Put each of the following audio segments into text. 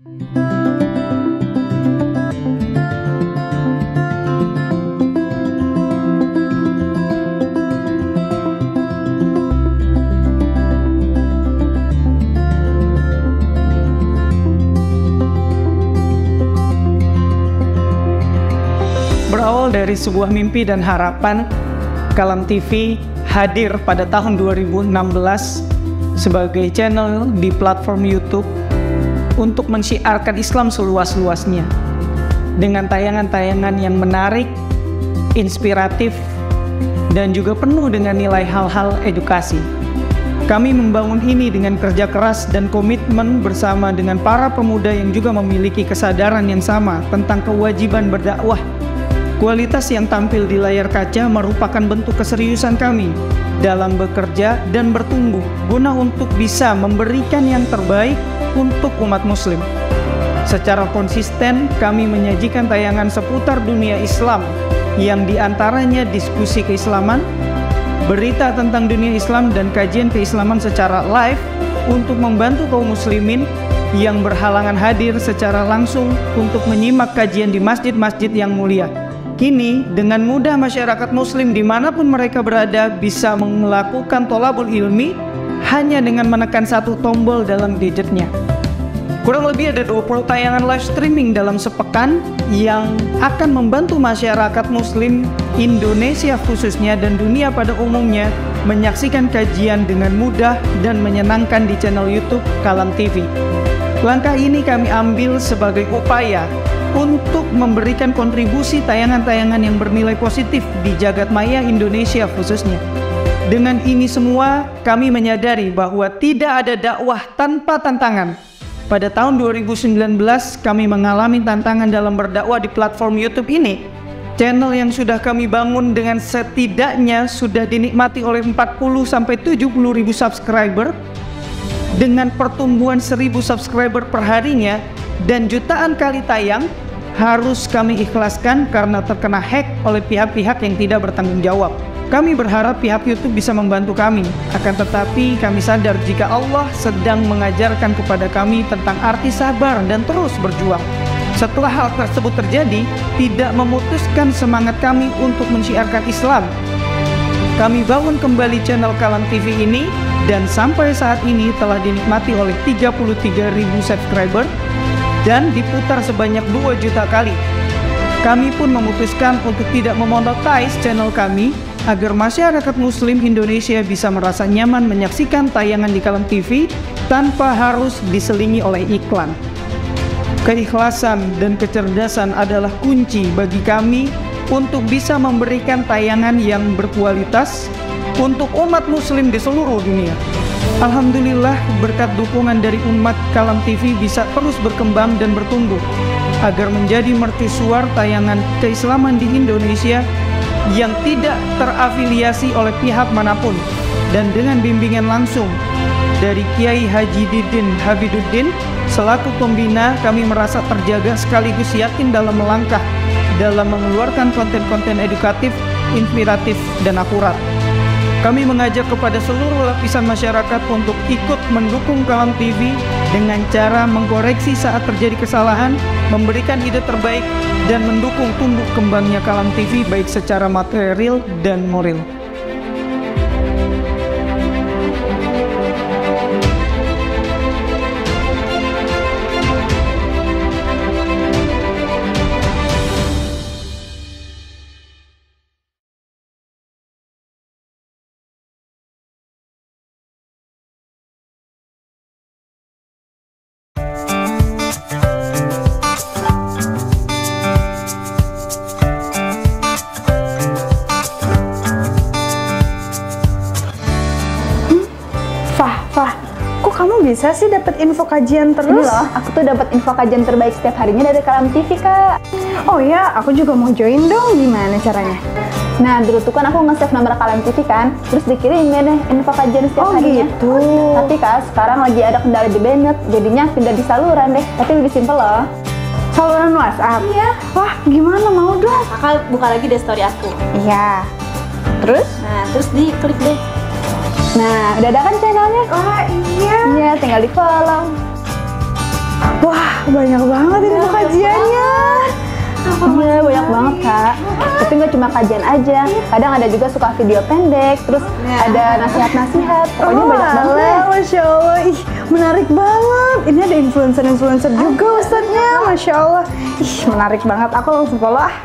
Berawal dari sebuah mimpi dan harapan, Kalam TV hadir pada tahun 2016 sebagai channel di platform YouTube untuk mensyiarkan Islam seluas-luasnya dengan tayangan-tayangan yang menarik, inspiratif, dan juga penuh dengan nilai hal-hal edukasi. Kami membangun ini dengan kerja keras dan komitmen bersama dengan para pemuda yang juga memiliki kesadaran yang sama tentang kewajiban berdakwah. Kualitas yang tampil di layar kaca merupakan bentuk keseriusan kami dalam bekerja dan bertumbuh guna untuk bisa memberikan yang terbaik untuk umat muslim. Secara konsisten kami menyajikan tayangan seputar dunia Islam yang diantaranya diskusi keislaman, berita tentang dunia Islam dan kajian keislaman secara live untuk membantu kaum muslimin yang berhalangan hadir secara langsung untuk menyimak kajian di masjid-masjid yang mulia. Kini, dengan mudah masyarakat muslim dimanapun mereka berada bisa melakukan tholabul ilmi hanya dengan menekan satu tombol dalam gadgetnya. Kurang lebih ada 20 tayangan live streaming dalam sepekan yang akan membantu masyarakat muslim Indonesia khususnya dan dunia pada umumnya menyaksikan kajian dengan mudah dan menyenangkan di channel YouTube Kalam TV. Langkah ini kami ambil sebagai upaya untuk memberikan kontribusi tayangan-tayangan yang bernilai positif di jagat maya Indonesia khususnya. Dengan ini semua, kami menyadari bahwa tidak ada dakwah tanpa tantangan. Pada tahun 2019, kami mengalami tantangan dalam berdakwah di platform YouTube ini. Channel yang sudah kami bangun dengan setidaknya sudah dinikmati oleh 40-70 ribu subscriber, dengan pertumbuhan 1000 subscriber per harinya, dan jutaan kali tayang harus kami ikhlaskan karena terkena hack oleh pihak-pihak yang tidak bertanggung jawab. Kami berharap pihak YouTube bisa membantu kami, akan tetapi kami sadar jika Allah sedang mengajarkan kepada kami tentang arti sabar dan terus berjuang. Setelah hal tersebut terjadi, tidak memutuskan semangat kami untuk mensyiarkan Islam. Kami bangun kembali channel Kalam TV ini dan sampai saat ini telah dinikmati oleh 33.000 subscriber dan diputar sebanyak 2 juta kali. Kami pun memutuskan untuk tidak memonetize channel kami agar masyarakat muslim Indonesia bisa merasa nyaman menyaksikan tayangan di Kalam TV tanpa harus diselingi oleh iklan. Keikhlasan dan kecerdasan adalah kunci bagi kami untuk bisa memberikan tayangan yang berkualitas untuk umat muslim di seluruh dunia. Alhamdulillah, berkat dukungan dari umat, Kalam TV bisa terus berkembang dan bertumbuh agar menjadi mercusuar tayangan keislaman di Indonesia yang tidak terafiliasi oleh pihak manapun, dan dengan bimbingan langsung dari Kiai Haji Didin Habiduddin selaku pembina, kami merasa terjaga sekaligus yakin dalam melangkah dalam mengeluarkan konten-konten edukatif, inspiratif, dan akurat. Kami mengajak kepada seluruh lapisan masyarakat untuk ikut mendukung Kalam TV dengan cara mengkoreksi saat terjadi kesalahan, memberikan ide terbaik, dan mendukung tumbuh kembangnya Kalam TV baik secara material dan moral. Bisa sih dapat info kajian terus? Ini loh, aku tuh dapat info kajian terbaik setiap harinya dari Kalam TV, Kak. Oh ya, aku juga mau join dong. Gimana caranya? Nah, dulu tuh kan aku nge-save nomor Kalam TV kan, terus dikirimin deh info kajian setiap harinya. Gitu. Tapi Kak, sekarang lagi ada kendala di Bennett, jadinya pindah di saluran deh. Tapi lebih simpel loh. Saluran WhatsApp? Iya. Wah, gimana, mau dong? Kakak buka lagi deh story aku. Iya. Terus? Nah, terus diklik deh. Nah, udah ada kan channelnya? Wah, iya. Iya, tinggal di follow. Wah, banyak banget ini kajiannya. Iya, banyak banget Kak. Tapi nggak cuma kajian aja, kadang ada juga suka video pendek, terus ada nasihat-nasihat. Pokoknya banyak banget deh. Masya Allah, ih menarik banget. Ini ada influencer-influencer juga Ustadznya, Masya Allah. Ih menarik banget, aku langsung follow ah.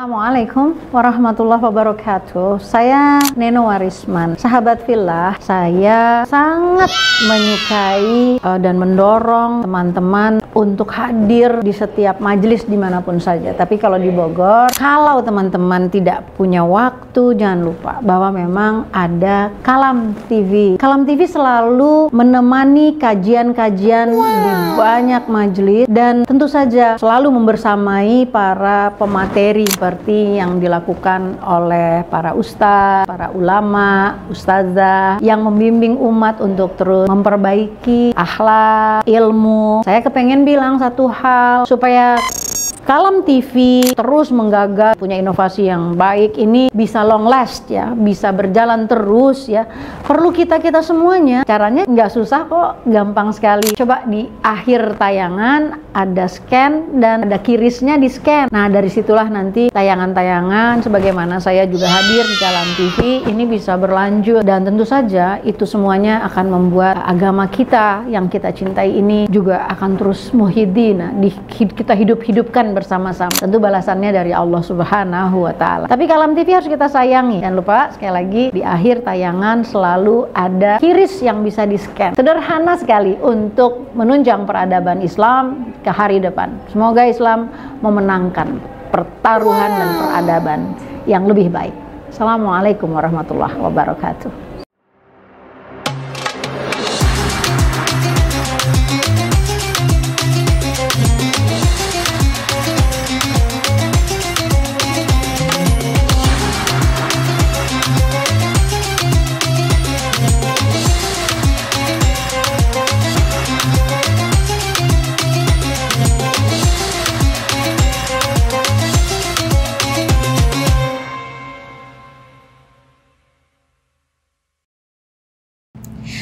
Assalamualaikum warahmatullahi wabarakatuh. Saya Neno Warisman, sahabat Fillah. Saya sangat menyukai dan mendorong teman-teman untuk hadir di setiap majelis dimanapun saja. Tapi kalau di Bogor, kalau teman-teman tidak punya waktu, jangan lupa bahwa memang ada Kalam TV. Kalam TV selalu menemani kajian-kajian di banyak majelis dan tentu saja selalu membersamai para pemateri seperti yang dilakukan oleh para ustadz, para ulama, ustazah yang membimbing umat untuk terus memperbaiki akhlak, ilmu. Saya kepengen bilang satu hal supaya Kalam TV terus menggagas, punya inovasi yang baik, ini bisa long last ya, bisa berjalan terus ya. Perlu kita semuanya. Caranya nggak susah kok, gampang sekali. Coba di akhir tayangan ada scan dan ada kirisnya di scan. Nah dari situlah nanti tayangan-tayangan sebagaimana saya juga hadir di Kalam TV ini bisa berlanjut, dan tentu saja itu semuanya akan membuat agama kita yang kita cintai ini juga akan terus muhyiddina, kita hidup-hidupkan bersama-sama. Tentu balasannya dari Allah Subhanahu wa Ta'ala. Tapi Kalam TV harus kita sayangi. Jangan lupa sekali lagi di akhir tayangan selalu ada kiris yang bisa di-scan. Sederhana sekali untuk menunjang peradaban Islam ke hari depan. Semoga Islam memenangkan pertaruhan dan peradaban yang lebih baik. Assalamualaikum warahmatullahi wabarakatuh.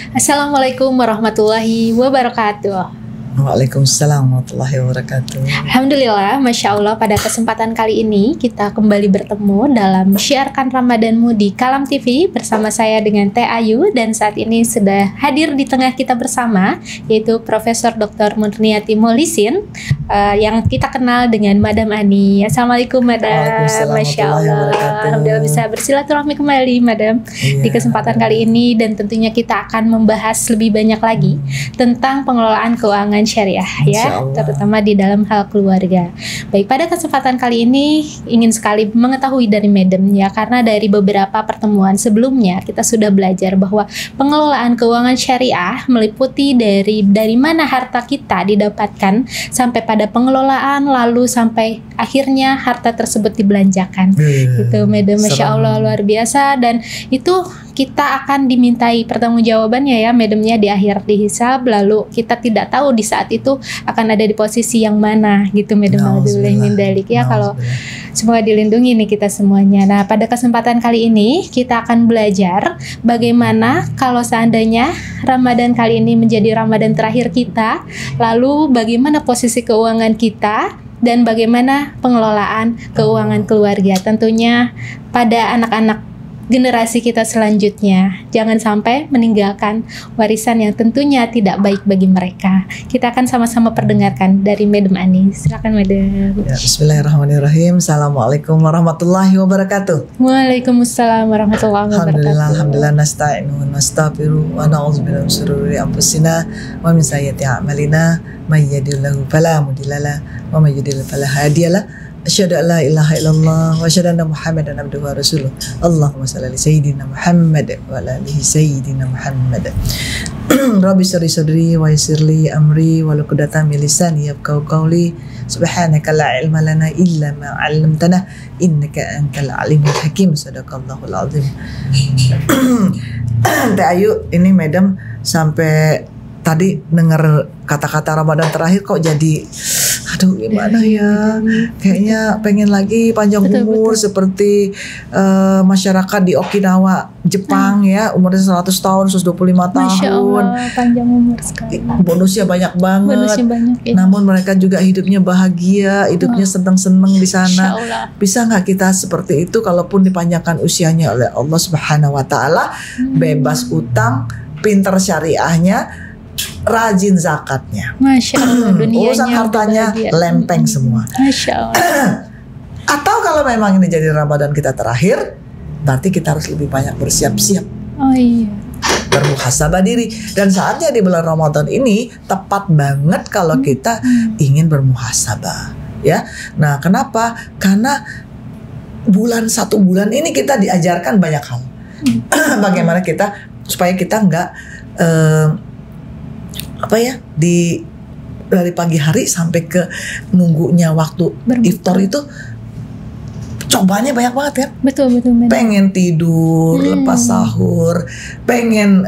Assalamualaikum warahmatullahi wabarakatuh. Waalaikumsalam warahmatullahi wabarakatuh. Alhamdulillah, Masya Allah, pada kesempatan kali ini kita kembali bertemu dalam Syiarkan Ramadanmu di Kalam TV bersama saya dengan Teh Ayu, dan saat ini sudah hadir di tengah kita bersama yaitu Profesor Dr. Murniati Molisin yang kita kenal dengan Madam Ani. Assalamualaikum Madam. Masya Allah, Alhamdulillah bisa bersilaturahmi kembali Madam di kesempatan kali ini, dan tentunya kita akan membahas lebih banyak lagi tentang pengelolaan keuangan syariah ya, terutama di dalam hal keluarga. Baik, pada kesempatan kali ini ingin sekali mengetahui dari Madam ya, karena dari beberapa pertemuan sebelumnya kita sudah belajar bahwa pengelolaan keuangan syariah meliputi dari mana harta kita didapatkan sampai pada pengelolaan, lalu sampai akhirnya harta tersebut dibelanjakan. Itu Madam, Masya Allah luar biasa, dan itu kita akan dimintai pertanggungjawabannya ya Madamnya di akhir dihisab, lalu kita tidak tahu di saat itu akan ada di posisi yang mana gitu Madam. Alhamdulillah ya, kalau semoga dilindungi nih kita semuanya. Nah pada kesempatan kali ini kita akan belajar bagaimana kalau seandainya Ramadan kali ini menjadi Ramadan terakhir kita, lalu bagaimana posisi keuangan kita dan bagaimana pengelolaan keuangan keluarga, tentunya pada anak-anak generasi kita selanjutnya. Jangan sampai meninggalkan warisan yang tentunya tidak baik bagi mereka. Kita akan sama-sama perdengarkan dari Madam Ani. Silakan Madam. Ya, Bismillahirrahmanirrahim. Assalamualaikum warahmatullahi wabarakatuh. Waalaikumsalam warahmatullahi wabarakatuh. Alhamdulillah, nasta'inu wa nastaghfiru wa na'udzubillahi min shururi anfusina wa min sayyiati a'malina. May yahdihillahu fala mudhillalah wa may yudhlil fala hadiyalah. Asyhadu an la ilaha illallah wa asyhadu anna Muhammadan abduhu wa rasuluh. Allahumma shalli ala sayyidina Muhammad wa ala alihi sayyidina Muhammad. Rabbi shrah sadri wa yassir li amri wa uqdatam min lisani yafqahu qawli. Subhanaka la ilma lana illa ma 'allamtana innaka antal alimul hakim. Sadaqallahul azim. Teh Ayu, ini Madam sampai tadi dengar kata-kata Ramadan terakhir kok jadi aduh gimana ya, kayaknya pengen lagi panjang umur seperti masyarakat di Okinawa, Jepang ya, umurnya 100 tahun, 125 tahun. Masya Allah, panjang umur sekali. Bonusnya banyak banget. Bonusnya banyak, ya. Namun mereka juga hidupnya bahagia, hidupnya seneng-seneng di sana. Bisa nggak kita seperti itu kalaupun dipanjangkan usianya oleh Allah Subhanahu Wa Taala, bebas utang, pinter syariahnya, rajin zakatnya. Masya Allah, dunianya urusan hartanya bahagia. lempeng semua. Masya Allah. Atau kalau memang ini jadi Ramadan kita terakhir, berarti kita harus lebih banyak bersiap-siap, Oh iya. bermuhasabah diri. Dan saatnya di bulan Ramadan ini tepat banget kalau kita ingin bermuhasabah, ya. Nah, kenapa? Karena satu bulan ini kita diajarkan banyak hal. Bagaimana kita supaya kita nggak dari pagi hari sampai ke nunggunya waktu iftar itu cobaannya banyak banget kan. Betul. Pengen tidur lepas sahur, pengen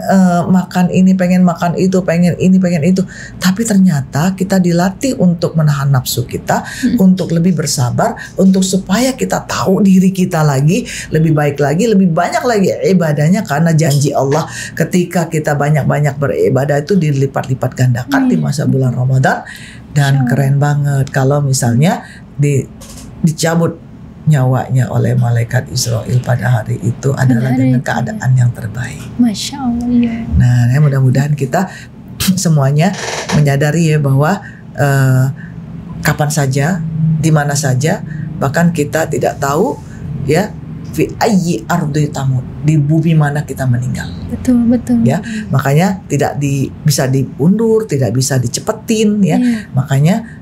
makan ini, pengen makan itu, pengen ini, pengen itu. Tapi ternyata kita dilatih untuk menahan nafsu kita, untuk lebih bersabar, untuk supaya kita tahu diri kita lagi, lebih baik lagi, lebih banyak lagi ibadahnya. Karena janji Allah ketika kita banyak-banyak beribadah itu dilipat-lipat gandakan di masa bulan Ramadan. Dan keren banget kalau misalnya dicabut nyawanya oleh malaikat Israel pada hari itu adalah dengan keadaan yang terbaik. Masya Allah, ya. Nah, mudah-mudahan kita semuanya menyadari ya bahwa kapan saja, di mana saja, bahkan kita tidak tahu ya fi ayyi ardi tamut, di bumi mana kita meninggal. Betul. Ya, makanya tidak bisa diundur, tidak bisa dicepetin ya. Makanya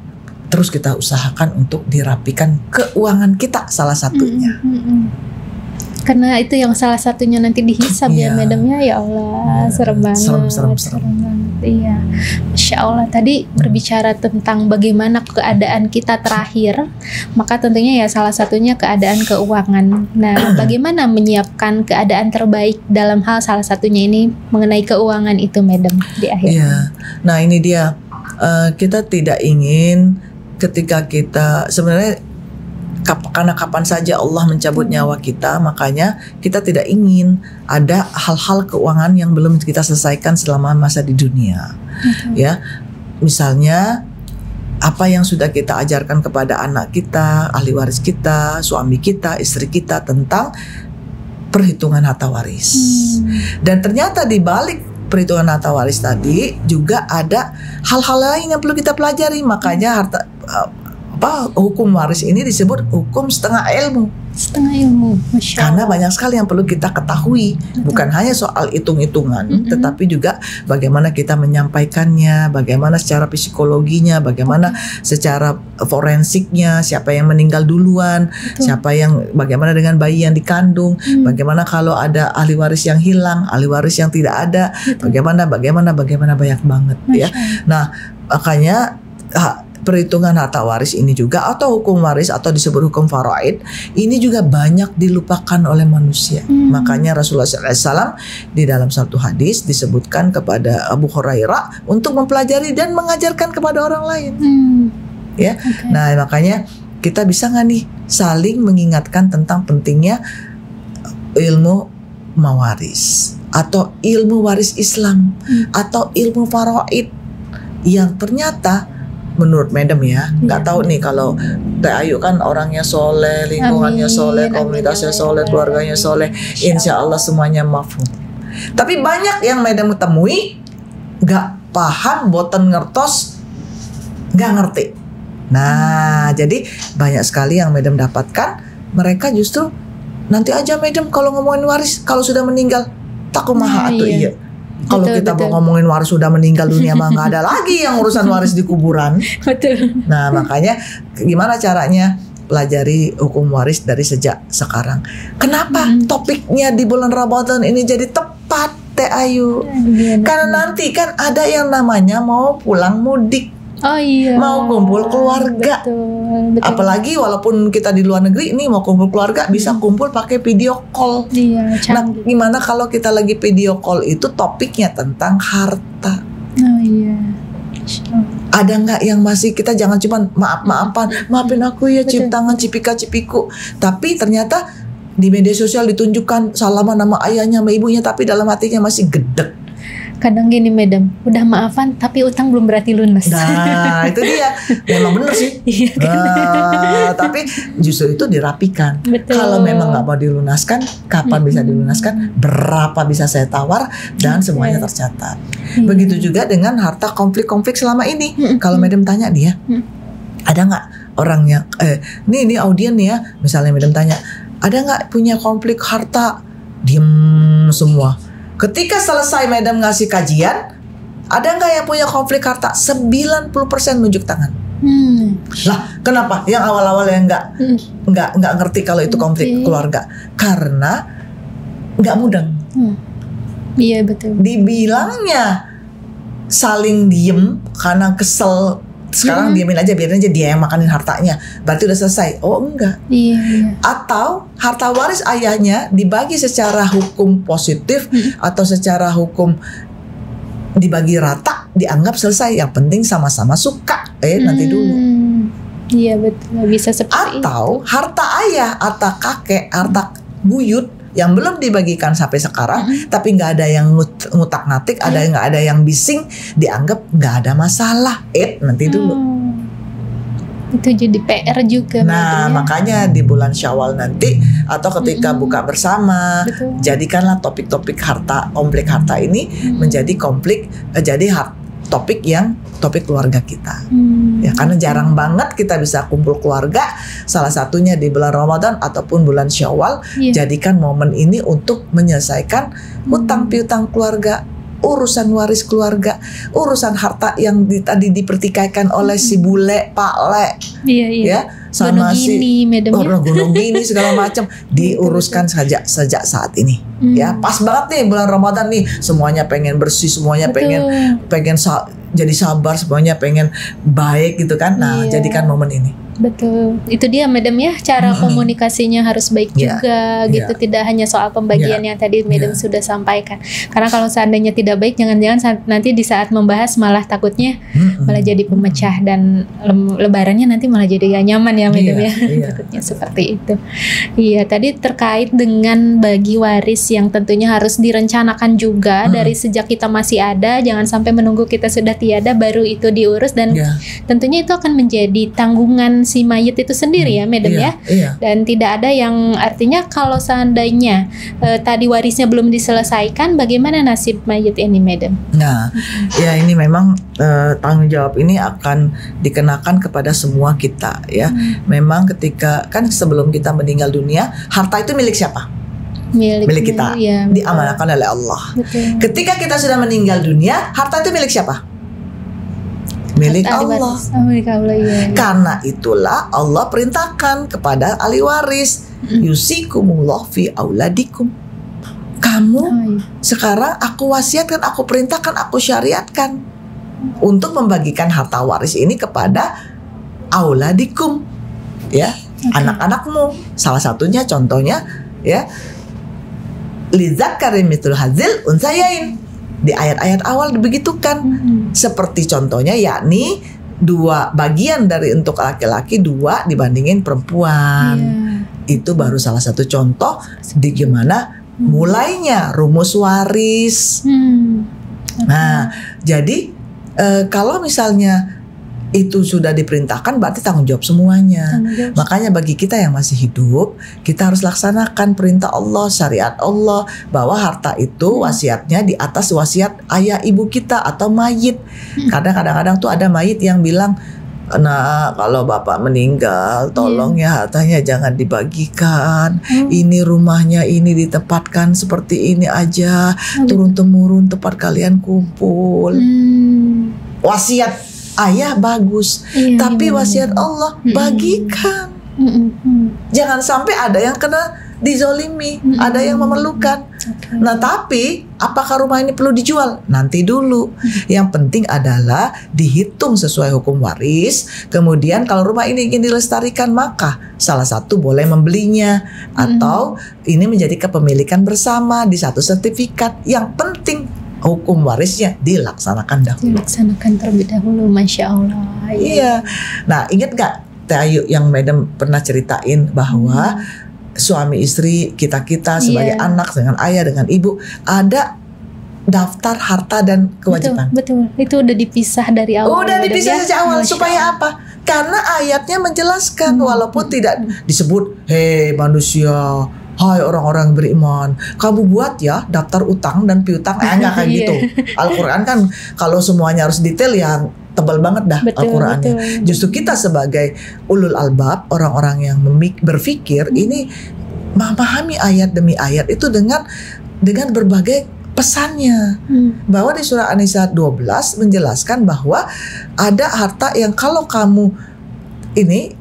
terus kita usahakan untuk dirapikan keuangan kita salah satunya. Karena itu yang salah satunya nanti dihisab ya madamnya. Ya Allah, serem banget. Serem banget. Iya. Masya Allah, tadi berbicara tentang bagaimana keadaan kita terakhir, maka tentunya ya salah satunya keadaan keuangan. Nah, bagaimana menyiapkan keadaan terbaik dalam hal salah satunya ini mengenai keuangan itu madam di akhir. Iya. Nah, ini dia, kita tidak ingin ketika kita sebenarnya karena kapan saja Allah mencabut nyawa kita, makanya kita tidak ingin ada hal-hal keuangan yang belum kita selesaikan selama masa di dunia. Ya, misalnya apa yang sudah kita ajarkan kepada anak kita, ahli waris kita, suami kita, istri kita tentang perhitungan harta waris. Dan ternyata di balik perhitungan harta waris tadi juga ada hal-hal lain yang perlu kita pelajari. Makanya hukum waris ini disebut hukum setengah ilmu. Karena banyak sekali yang perlu kita ketahui. Bukan hanya soal hitung-hitungan, tetapi juga bagaimana kita menyampaikannya, bagaimana secara psikologinya, bagaimana secara forensiknya, siapa yang meninggal duluan, bagaimana dengan bayi yang dikandung, bagaimana kalau ada ahli waris yang hilang, ahli waris yang tidak ada, bagaimana banyak banget ya. Nah, makanya perhitungan harta waris ini juga, atau hukum waris atau disebut hukum faraid, ini juga banyak dilupakan oleh manusia. Makanya Rasulullah SAW di dalam satu hadis disebutkan kepada Abu Hurairah untuk mempelajari dan mengajarkan kepada orang lain. Ya, nah makanya kita bisa nggak nih saling mengingatkan tentang pentingnya ilmu mawaris atau ilmu waris Islam atau ilmu faraid yang ternyata menurut madam ya, nggak tahu nih kalau Teh Ayu kan orangnya soleh, lingkungannya soleh, komunitasnya soleh, keluarganya soleh, insya Allah semuanya mafhum. Tapi banyak yang madam temui nggak paham, boten ngertos, nggak ngerti. Nah, jadi banyak sekali yang madam dapatkan, mereka justru nanti aja madam kalau ngomongin waris kalau sudah meninggal takumaha atau iya. Kalau kita mau ngomongin waris sudah meninggal dunia mah nggak ada lagi yang urusan waris di kuburan. Nah, makanya gimana caranya pelajari hukum waris dari sejak sekarang. Kenapa topiknya di bulan Ramadan ini jadi tepat, Teh Ayu? Karena nanti kan ada yang namanya mau pulang mudik. Mau kumpul keluarga. Betul. Apalagi walaupun kita di luar negeri ini mau kumpul keluarga bisa kumpul pakai video call. Nah, gimana kalau kita lagi video call itu topiknya tentang harta? Ada nggak yang masih kita jangan cuma maaf-maafan, maafin aku ya, cium tangan, cipika-cipiku. Tapi ternyata di media sosial ditunjukkan salaman nama ayahnya sama ibunya, tapi dalam hatinya masih gedek. Kadang gini madam, udah maafan tapi utang belum berarti lunas. Nah itu dia, memang bener sih. Tapi justru itu dirapikan. Betul. Kalau memang nggak mau dilunaskan, kapan bisa dilunaskan, berapa bisa saya tawar, dan semuanya tercatat. Begitu juga dengan harta konflik-konflik selama ini. Kalau madam tanya dia, ada nggak orangnya? Ini audien nih ya, misalnya madam tanya, ada nggak punya konflik harta? Diem semua. Ketika selesai madam ngasih kajian, ada nggak yang punya konflik harta? 90% nunjuk tangan. Lah, kenapa? Yang awal-awal yang nggak ngerti kalau itu konflik keluarga, karena nggak mudeng. Iya betul. Dibilangnya saling diem karena kesel. Sekarang diamin aja, biarin aja dia yang makanin hartanya. Berarti udah selesai. Oh enggak. Iya. Atau harta waris ayahnya dibagi secara hukum positif atau secara hukum dibagi rata, dianggap selesai. Yang penting sama-sama suka. Nanti dulu. Iya betul. Bisa seperti atau itu. Harta ayah, harta kakek, harta buyut yang belum dibagikan sampai sekarang, tapi nggak ada yang ngutak-ngatik, nggak ada yang bising, dianggap nggak ada masalah. Nanti dulu. Itu jadi PR juga. Nah, makanya di bulan Syawal nanti atau ketika buka bersama, jadikanlah topik-topik harta, konflik harta ini menjadi topik keluarga kita. Ya, karena jarang banget kita bisa kumpul keluarga, salah satunya di bulan Ramadan ataupun bulan Syawal. Jadikan momen ini untuk menyelesaikan hutang piutang keluarga, urusan waris keluarga, urusan harta yang tadi dipertikaikan oleh si bule, Pak Le, ya, sama si gunung gini segala macam, diuruskan sejak saat ini. Ya, pas banget nih bulan Ramadan nih, semuanya pengen bersih, semuanya pengen jadi sabar, semuanya pengen baik gitu kan. Nah, jadikan momen ini. Betul, itu dia madam ya, cara komunikasinya harus baik juga gitu, tidak hanya soal pembagian yang tadi madam sudah sampaikan. Karena kalau seandainya tidak baik, jangan-jangan nanti di saat membahas malah takutnya malah jadi pemecah, dan lebarannya nanti malah jadi gak nyaman ya madam ya. Takutnya seperti itu. Iya, tadi terkait dengan bagi waris yang tentunya harus direncanakan juga dari sejak kita masih ada, jangan sampai menunggu kita sudah tiada baru itu diurus, dan tentunya itu akan menjadi tanggungan si mayit itu sendiri ya madam ya. Dan tidak ada yang artinya kalau seandainya tadi warisnya belum diselesaikan, bagaimana nasib mayit ini madam? Nah, ya ini memang tanggung jawab ini akan dikenakan kepada semua kita ya. Memang ketika kan sebelum kita meninggal dunia, harta itu milik siapa? Milik kita, diamanahkan oleh Allah. Ketika kita sudah meninggal dunia, harta itu milik siapa? Milik Allah. Karena itulah Allah perintahkan kepada ahli waris, yusikumullah fi auladikum. Kamu sekarang aku wasiatkan, aku perintahkan, aku syariatkan untuk membagikan harta waris ini kepada auladikum, ya, anak-anakmu. Salah satunya contohnya ya, lidzakari mithlu hadzil unsayain. Di ayat-ayat awal dibegitukan, seperti contohnya yakni 2 bagian dari untuk laki-laki, 2 dibandingin perempuan. Itu baru salah satu contoh di gimana mulainya rumus waris. Nah, jadi kalau misalnya itu sudah diperintahkan, berarti tanggung jawab semuanya. Makanya bagi kita yang masih hidup, kita harus laksanakan perintah Allah, syariat Allah, bahwa harta itu wasiatnya di atas wasiat ayah ibu kita atau mayit. Kadang-kadang tuh ada mayit yang bilang, nah kalau bapak meninggal, tolong ya hartanya jangan dibagikan. Ini rumahnya ini ditempatkan seperti ini aja, turun-temurun tempat kalian kumpul. Wasiat ayah bagus, tapi wasiat Allah bagikan. Jangan sampai ada yang kena dizolimi, ada yang memerlukan. Nah, tapi apakah rumah ini perlu dijual? Nanti dulu. Yang penting adalah dihitung sesuai hukum waris. Kemudian kalau rumah ini ingin dilestarikan, maka salah satu boleh membelinya, atau ini menjadi kepemilikan bersama di satu sertifikat. Yang penting hukum warisnya dilaksanakan dahulu. Dilaksanakan terlebih dahulu, Masya Allah. Iya. Nah, ingat gak Teh Ayu yang Madam pernah ceritain bahwa suami istri kita sebagai Iya. anak dengan ayah dengan ibu ada daftar harta dan kewajiban. Betul. Itu udah dipisah dari awal. Udah dipisah sejak awal. Masya Supaya Allah. apa? Karena ayatnya menjelaskan walaupun tidak disebut hei manusia, hai orang-orang beriman, kamu buat ya daftar utang dan piutang. Enggak kayak Iya. gitu. Al-Quran kan kalau semuanya harus detail ya tebal banget dah Al-Qurannya. betul. Justru kita sebagai ulul albab, orang-orang yang berpikir ini memahami ayat demi ayat itu dengan berbagai pesannya. Bahwa di surah An-Nisa 12 menjelaskan bahwa ada harta yang kalau kamu ini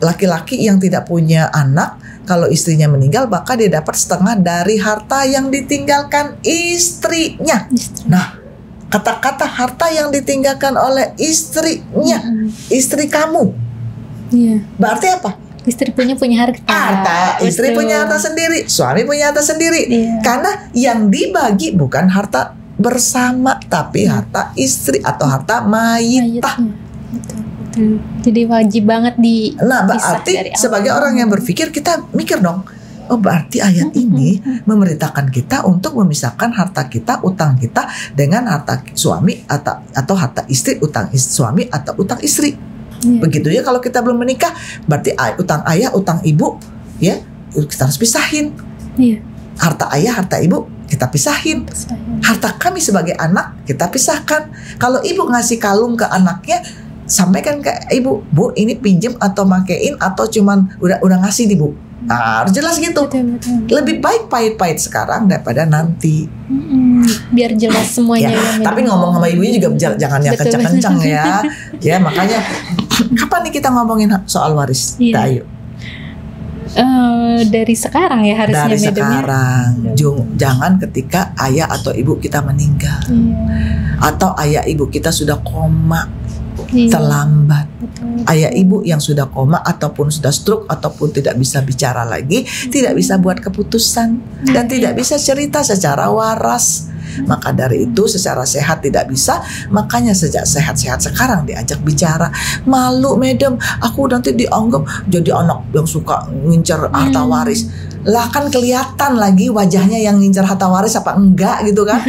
laki-laki yang tidak punya anak, kalau istrinya meninggal maka dia dapat setengah dari harta yang ditinggalkan istrinya. Nah, kata-kata harta yang ditinggalkan oleh istrinya, istri kamu, Iya. berarti apa? Istri punya harta. Istri Betul. punya harta sendiri, suami punya harta sendiri. Iya. Karena yang dibagi bukan harta bersama, tapi harta istri atau harta mayitah. Mayatnya. Betul. Jadi wajib banget di. Nah, berarti sebagai orang yang berpikir kita mikir dong. Oh, berarti ayat ini memerintahkan kita untuk memisahkan harta kita, utang kita dengan harta suami atau harta istri, utang suami atau utang istri. Begitu ya kalau kita belum menikah, berarti utang ayah, utang ibu, ya kita harus pisahin. Iya. Harta ayah, harta ibu kita pisahin. Harta kami sebagai anak kita pisahkan. Kalau ibu ngasih kalung ke anaknya, sampaikan ke ibu, Bu, ini pinjem atau makein atau cuman udah ngasih nih, Bu. Nah, harus jelas gitu. Betul. Lebih baik pahit-pahit sekarang daripada nanti. Biar jelas semuanya. Ya, tapi ngomong sama ibunya juga jangan yang Betul. kencang-kencang ya. Ya, makanya kapan nih kita ngomongin soal waris? Iya. Ayo. Dari sekarang ya harusnya. Dari Madam, ya? sekarang, jangan ketika ayah atau ibu kita meninggal, atau ayah ibu kita sudah koma, Iya. terlambat. Betul. Ayah ibu yang sudah koma ataupun sudah stroke ataupun tidak bisa bicara lagi, tidak bisa buat keputusan dan tidak bisa cerita secara waras. Maka dari itu secara sehat tidak bisa, makanya sejak sehat-sehat sekarang diajak bicara. Malu, Madam, aku nanti dianggap jadi anak yang suka ngincer harta waris. Lah kan kelihatan lagi wajahnya yang ngincer harta waris apa enggak gitu kan.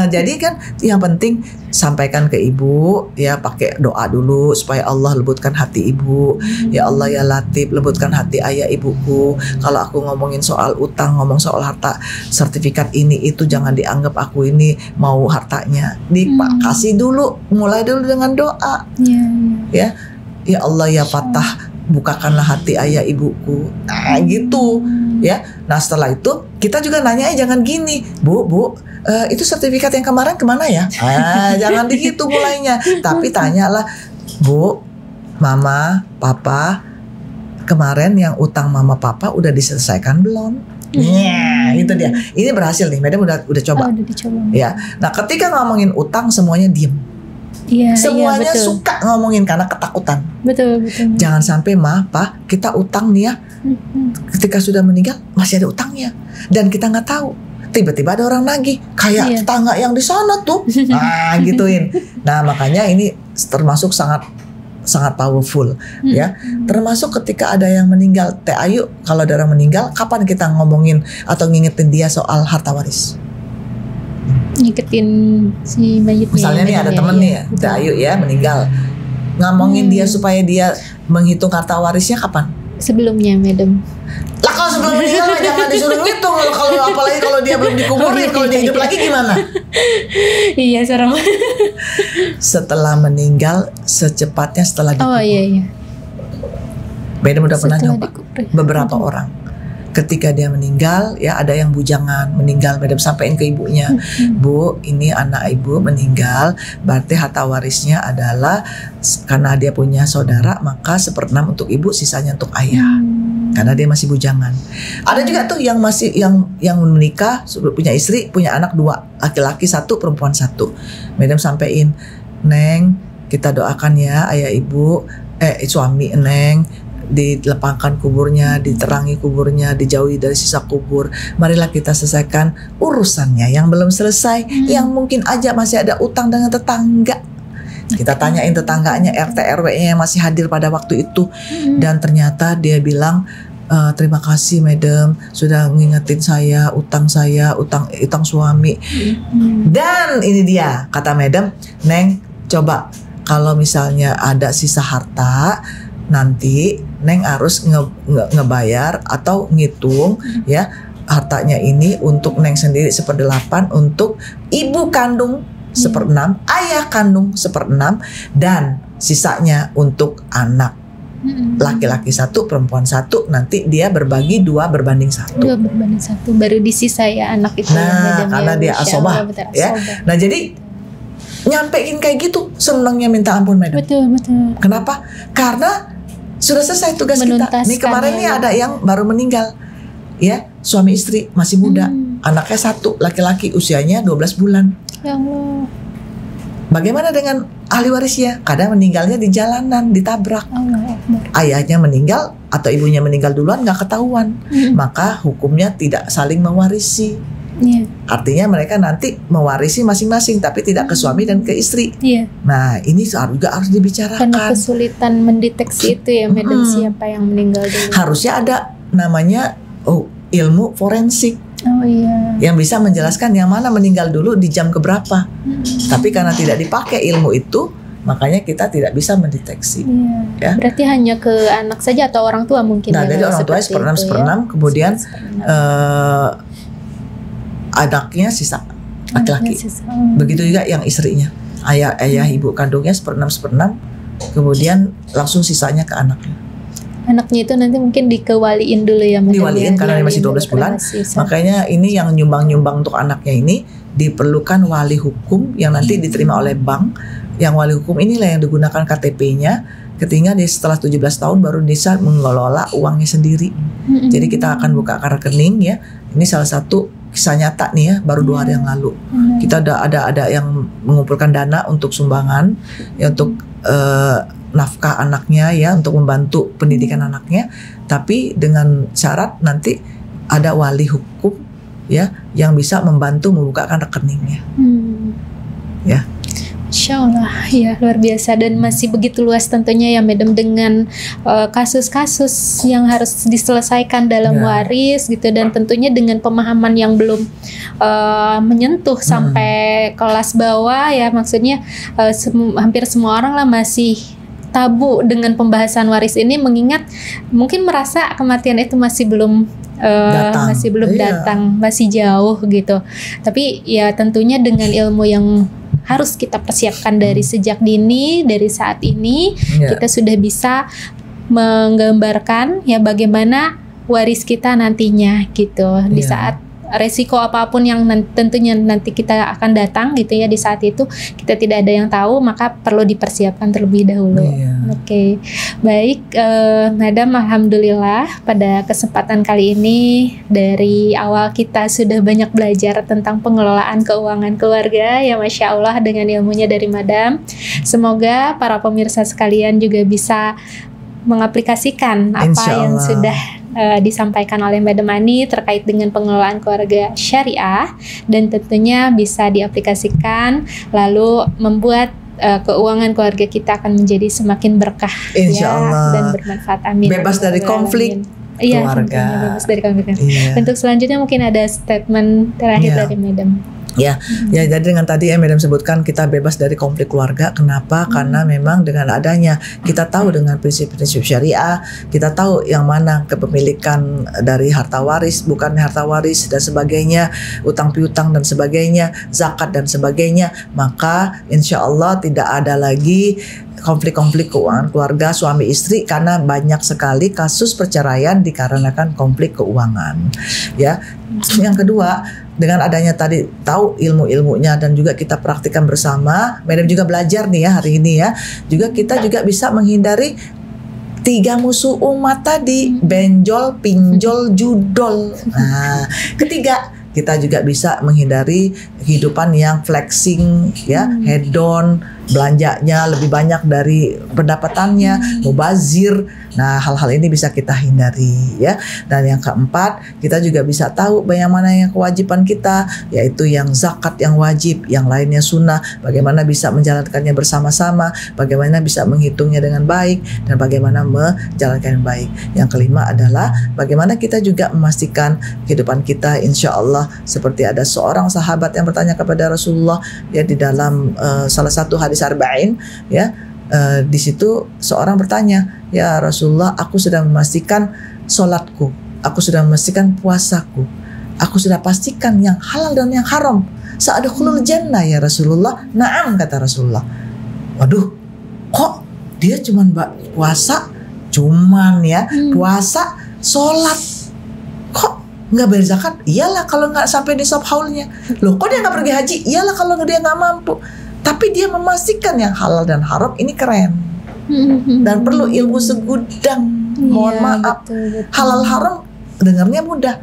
Jadi kan yang penting sampaikan ke ibu ya, pakai doa dulu supaya Allah lembutkan hati ibu. Ya Allah ya Latif, lembutkan hati ayah ibuku. Kalau aku ngomongin soal utang, ngomong soal harta sertifikat ini itu, jangan dianggap aku ini mau hartanya. Dikasih dulu, mulai dulu dengan doa. Ya, ya Allah ya Fatah, bukakanlah hati ayah ibuku. Nah gitu ya. Nah setelah itu kita juga nanya, jangan gini, Bu, itu sertifikat yang kemarin kemana ya? Jangan begitu mulainya. Tapi tanyalah, Bu, Mama, Papa, kemarin yang utang Mama Papa udah diselesaikan belum? Ya, itu dia. Ini berhasil nih, Madam udah coba. Udah dicoba. Ya. Nah, ketika ngomongin utang semuanya diem. Iya, Semuanya betul. suka ngomongin karena ketakutan. Betul. Jangan sampai Pak, kita utang nih ya. Ketika sudah meninggal masih ada utangnya dan kita nggak tahu. Tiba-tiba ada orang nagih kayak tetangga yang di sana tuh. Nah, gituin. Nah, makanya ini termasuk sangat powerful ya. Termasuk ketika ada yang meninggal, Teh Ayu, kalau ada orang meninggal, kapan kita ngomongin atau ngingetin dia soal harta waris? Ngiketin si mayitnya. Misalnya nih ada temen nih ya, Teh Ayu ya meninggal, ngomongin dia supaya dia menghitung harta warisnya kapan? Sebelumnya, Madam. Lah kalau sebelum meninggal jangan disuruh ngitung. Kalau apalagi kalau dia belum dikuburin, kalau dia hidup lagi gimana? Iya, serem. Setelah meninggal, secepatnya setelah dikubur. Oh iya. Madam udah pernah Setelah nyoba dikubur. beberapa orang. Ketika dia meninggal, ya ada yang bujangan meninggal, Madam sampein ke ibunya, Bu, ini anak ibu meninggal, berarti harta warisnya adalah karena dia punya saudara, maka 1/6 untuk ibu, sisanya untuk ayah. Karena dia masih bujangan. Ada juga tuh yang masih yang menikah, punya istri, punya anak 2, laki-laki 1, perempuan 1. Madam sampein, Neng, kita doakan ya ayah ibu, suami Neng, dilepangkan kuburnya, diterangi kuburnya, dijauhi dari sisa kubur. Marilah kita selesaikan urusannya yang belum selesai, yang mungkin aja masih ada utang dengan tetangga. Kita tanyain tetangganya, RT RW-nya yang masih hadir pada waktu itu, dan ternyata dia bilang, terima kasih madam sudah ngingetin saya, utang suami. Dan ini dia kata madam, Neng, coba kalau misalnya ada sisa harta, nanti Neng harus ngebayar atau ngitung ya hartanya ini untuk Neng sendiri 1/8, untuk ibu kandung 1/6, ayah kandung 1/6, dan sisanya untuk anak. Laki-laki 1, perempuan 1, nanti dia berbagi 2/1. 2/1 baru disisa ya anak itu. Nah, karena dia asobah ya. Nah, jadi nyampein kayak gitu senangnya minta ampun madam. Betul. Kenapa? Karena sudah selesai tugas kita. Nih kemarin nih ada yang baru meninggal ya, suami istri masih muda, anaknya 1 laki-laki usianya 12 bulan. Ya Allah. Bagaimana dengan ahli warisnya? Kadang meninggalnya di jalanan, ditabrak. Allah Akbar. Ayahnya meninggal atau ibunya meninggal duluan nggak ketahuan, maka hukumnya tidak saling mewarisi. Artinya mereka nanti mewarisi masing-masing, tapi tidak ke suami dan ke istri. Nah, ini juga harus dibicarakan. Karena kesulitan mendeteksi itu ya, madam, siapa yang meninggal dulu. Harusnya ada namanya ilmu forensik. Oh iya. Yang bisa menjelaskan yang mana meninggal dulu di jam keberapa. Tapi karena tidak dipakai ilmu itu, makanya kita tidak bisa mendeteksi. Ya. Berarti hanya ke anak saja atau orang tua mungkin. Nah, jadi orang tua 1/6, kemudian anaknya sisa laki-laki. Begitu juga yang istrinya. Ayah ibu kandungnya 1/6, kemudian langsung sisanya ke anaknya. Anaknya itu nanti mungkin dikewaliin dulu ya, diwaliin karena dia masih 12 bulan. Makanya ini yang nyumbang untuk anaknya ini diperlukan wali hukum yang nanti diterima oleh bank. Yang wali hukum inilah yang digunakan KTP-nya. Ketika dia setelah 17 tahun baru bisa mengelola uangnya sendiri. Jadi kita akan buka rekening ya. Ini salah satu kisah nyata nih ya, baru 2 hari yang lalu. Kita ada yang mengumpulkan dana untuk sumbangan ya, untuk nafkah anaknya ya, untuk membantu pendidikan anaknya, tapi dengan syarat nanti ada wali hukum ya yang bisa membantu membukakan rekeningnya. Ya. Insya Allah ya, luar biasa, dan masih begitu luas tentunya ya madam, dengan kasus-kasus yang harus diselesaikan dalam waris gitu, dan tentunya dengan pemahaman yang belum menyentuh sampai kelas bawah ya, maksudnya hampir semua orang lah masih tabu dengan pembahasan waris ini, mengingat mungkin merasa kematian itu masih belum datang, masih jauh gitu. Tapi ya tentunya dengan ilmu yang harus kita persiapkan dari sejak dini, dari saat ini kita sudah bisa menggambarkan ya bagaimana waris kita nantinya gitu, di saat resiko apapun yang tentunya nanti kita akan datang gitu ya, di saat itu kita tidak ada yang tahu, maka perlu dipersiapkan terlebih dahulu. Oke. Baik, madam, alhamdulillah pada kesempatan kali ini dari awal kita sudah banyak belajar tentang pengelolaan keuangan keluarga ya, Masya Allah, dengan ilmunya dari madam. Semoga para pemirsa sekalian juga bisa mengaplikasikan apa yang sudah disampaikan oleh Madam Ani terkait dengan pengelolaan keluarga syariah, dan tentunya bisa diaplikasikan lalu membuat keuangan keluarga kita akan menjadi semakin berkah dan bermanfaat. Amin. Bebas dari konflik keluarga. Bebas dari konflik. Untuk selanjutnya mungkin ada statement terakhir dari Madam. Ya, jadi dengan tadi Madam sebutkan kita bebas dari konflik keluarga. Kenapa? Karena memang dengan adanya kita tahu dengan prinsip-prinsip syariah, kita tahu yang mana kepemilikan dari harta waris, bukan harta waris dan sebagainya, utang piutang dan sebagainya, zakat dan sebagainya, maka insya Allah tidak ada lagi konflik-konflik keuangan keluarga suami istri, karena banyak sekali kasus perceraian dikarenakan konflik keuangan. Ya, yang kedua, dengan adanya tadi tahu ilmu-ilmunya dan juga kita praktikkan bersama, Madam juga belajar nih ya hari ini ya, juga kita juga bisa menghindari 3 musuh umat tadi, benjol, pinjol, judol. Nah, ketiga, kita juga bisa menghindari kehidupan yang flexing ya, hedon belanjanya lebih banyak dari pendapatannya, mubazir. Nah, hal-hal ini bisa kita hindari ya. Dan yang keempat, kita juga bisa tahu bagaimana yang kewajiban kita, yaitu yang zakat yang wajib, yang lainnya sunnah, bagaimana bisa menjalankannya bersama-sama, bagaimana bisa menghitungnya dengan baik, dan bagaimana menjalankan yang baik. Yang kelima adalah bagaimana kita juga memastikan kehidupan kita insya Allah, seperti ada seorang sahabat yang bertanya kepada Rasulullah ya, di dalam salah satu hadis arba'in ya, di situ seorang bertanya, ya Rasulullah, aku sudah memastikan sholatku, aku sudah memastikan puasaku, aku sudah pastikan yang halal dan yang haram, sa'adkhulul jannah ya Rasulullah. Na'am, kata Rasulullah. Waduh, kok dia cuman puasa, puasa, sholat, kok nggak bayar zakat? Iyalah kalau nggak sampai nisab haulnya. Loh, kok dia nggak pergi haji? Iyalah kalau dia nggak mampu. Tapi dia memastikan yang halal dan haram, ini keren. Dan perlu ilmu segudang. Mohon maaf, betul. Halal haram dengarnya mudah,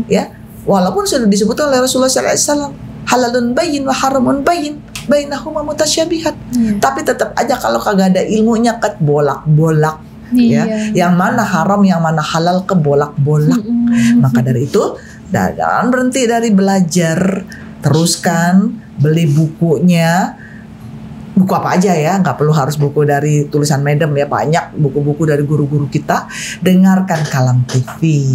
ya. Walaupun sudah disebutkan oleh Rasulullah SAW, halalun bayyin wa haramun bayyin, bainahuma mutasyabihat. Tapi tetap aja kalau kagak ada ilmunya, bolak-bolak. Ya, yang mana haram, yang mana halal, kebolak-bolak. Maka dari itu, jangan berhenti dari belajar, teruskan. Beli bukunya, buku apa aja ya, nggak perlu harus buku dari tulisan Madam ya, banyak buku-buku dari guru-guru kita. Dengarkan Kalam TV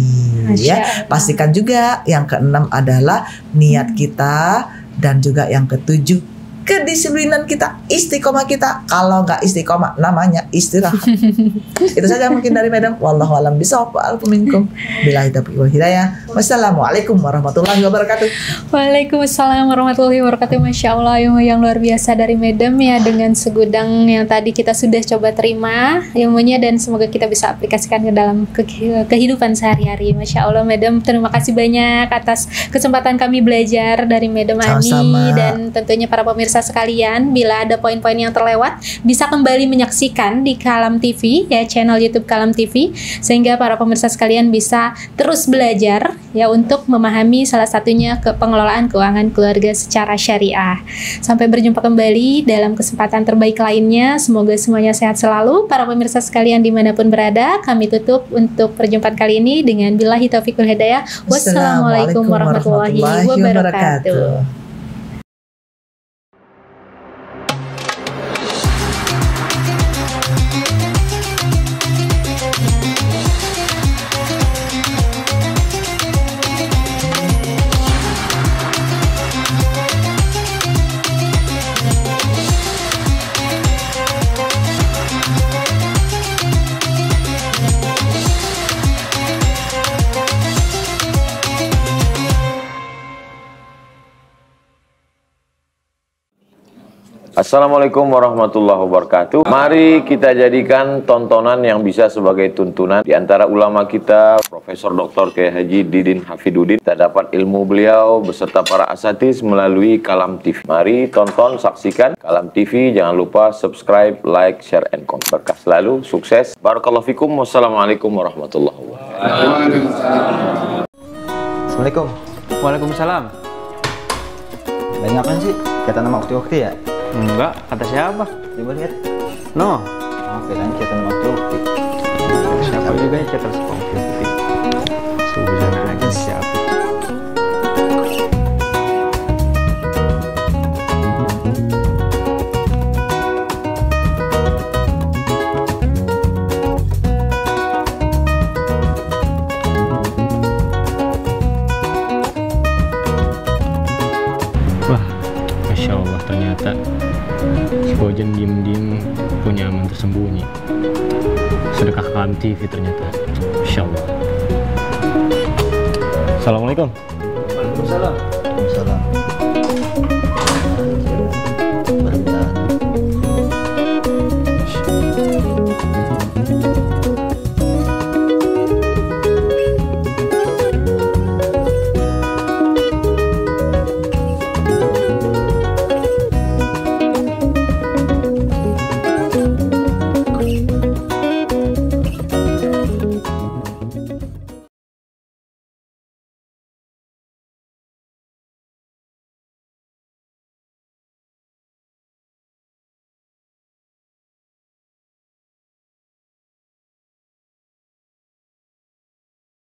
ya. Pastikan juga yang keenam adalah niat kita, dan juga yang ketujuh kedisiplinan kita, istiqomah kita. Kalau nggak istiqomah namanya istirahat. Itu saja mungkin dari Madam. Wallahu a'lam bishawab. Wa'alaikum minkum. Billahi taufiq wal hidayah. Wassalamualaikum warahmatullahi wabarakatuh. Waalaikumsalam warahmatullahi wabarakatuh. Masya Allah, yang luar biasa dari Madam ya, dengan segudang yang tadi kita sudah coba terima ilmunya, dan semoga kita bisa aplikasikan ke dalam kehidupan sehari-hari. Masya Allah Madam, terima kasih banyak atas kesempatan kami belajar dari Madam Ani, dan tentunya para pemirsa sekalian, bila ada poin-poin yang terlewat bisa kembali menyaksikan di Kalam TV ya, channel YouTube Kalam TV, sehingga para pemirsa sekalian bisa terus belajar ya untuk memahami salah satunya pengelolaan keuangan keluarga secara syariah. Sampai berjumpa kembali dalam kesempatan terbaik lainnya. Semoga semuanya sehat selalu para pemirsa sekalian dimanapun berada. Kami tutup untuk perjumpaan kali ini dengan billahi taufiq wal hidayah. Wassalamualaikum warahmatullahi wabarakatuh. Assalamualaikum warahmatullahi wabarakatuh. Mari kita jadikan tontonan yang bisa sebagai tuntunan. Di antara ulama kita, Profesor Dr. Kiai Haji Didin Hafidudin, kita dapat ilmu beliau beserta para asatiz melalui Kalam TV. Mari tonton, saksikan Kalam TV. Jangan lupa subscribe, like, share, and comment. Berkah selalu, sukses. Barakallahu fikum. Wassalamualaikum warahmatullahi wabarakatuh. Assalamualaikum. Waalaikumsalam. Banyak kan sih kata nama ukti-ukti ya? Enggak, kata siapa? Coba lihat. No. Oke, dan kata nama ukti-ukti. Siapa juga yang kata ukti-ukti? Sudah aja siapa? Wah, Masya Allah, ternyata si Bojan diem-diem punya aman tersembunyi. Sedekah Kalam TV ternyata. Masya Allah. Assalamualaikum. Waalaikumsalam. Waalaikumsalam.